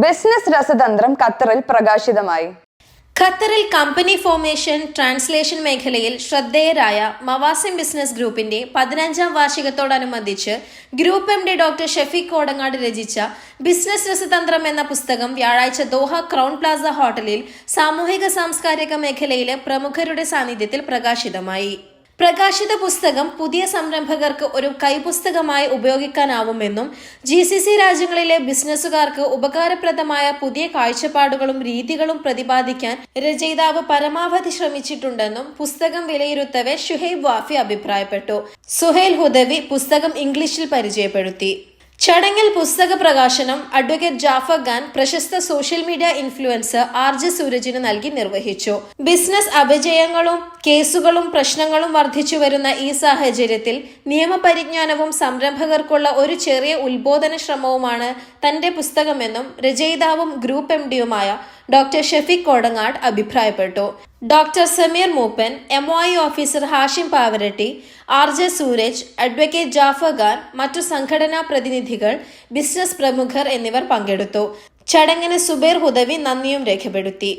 Business രസതന്ത്രം ഖത്തറിൽ പ്രകാശിതമായി. ഖത്തറിൽ കമ്പനി ഫോർമേഷൻ ട്രാൻസ്ലേഷൻ മേഖലയിൽ ശ്രദ്ധേയരായ മവാസിം ബിസിനസ് ഗ്രൂപ്പിന്റെ 15ാം വാർഷികത്തോടനുബന്ധിച്ച് group MD doctor Shafeeq Kodangad രചിച്ച ബിസിനസ് രസതന്ത്രം എന്ന പുസ്തകം വ്യാഴാഴ്ച ദോഹ ക്രൗൺ പ്ലാസ ഹോട്ടലിൽ സാമൂഹിക സാംസ്കാരിക മേഖലയിലെ പ്രമുഖരുടെ സാന്നിധ്യത്തിൽ പ്രകാശിതമായി. പ്രകാശിത പുസ്തകം പുതിയ സംരംഭകർക്ക് ഒരു കൈപുസ്തകമായി ഉപയോഗിക്കാനാവുമെന്നും GCC രാജ്യങ്ങളിലെ ബിസിനസ്സുകാർക്ക് ഉപകാരപ്രദമായ പുതിയ കാഴ്ചപ്പാടുകളും രീതികളും പ്രതിപാദിക്കാൻ രചയിതാവ് പരമാവധി ശ്രമിച്ചിട്ടുണ്ടെന്നും പുസ്തകം വിലയിരുത്തവെ ഷുഹൈബ് വാഫി അഭിപ്രായപ്പെട്ടു. സുഹൈൽ ഹുദവി പുസ്തകം ഇംഗ്ലീഷിൽ പരിചയപ്പെടുത്തി. ചടങ്ങിൽ പുസ്തക പ്രകാശനം അഡ്വക്കേറ്റ് ജാഫർ ഖാൻ പ്രശസ്ത സോഷ്യൽ മീഡിയ ഇൻഫ്ലുവൻസർ RJ സൂരജിന് നൽകി നിർവഹിച്ചു. ബിസിനസ് അപജയങ്ങളും കേസുകളും പ്രശ്നങ്ങളും വർദ്ധിച്ചു വരുന്ന ഈ സാഹചര്യത്തിൽ നിയമപരിജ്ഞാനവും സംരംഭകർക്കുള്ള ഒരു ചെറിയ ഉത്ബോധന ശ്രമവുമാണ് തന്റെ പുസ്തകമെന്നും രചയിതാവും ഗ്രൂപ്പ് MDയുമായ ഡോക്ടർ ഷഫീഖ് കോടങ്ങാട് അഭിപ്രായപ്പെട്ടു. Doctor Sameer Moopen, MOI officer Hashim Pavaratty, RJ Sooraj, advocate Jafar Khan, മറ്റു സംഘടനാ പ്രതിനിധികൾ, ബിസിനസ് പ്രമുഖർ എന്നിവർ പങ്കെടുത്തു. ചടങ്ങിന് സുബൈർ ഹുദവി നന്ദിയും രേഖപ്പെടുത്തി.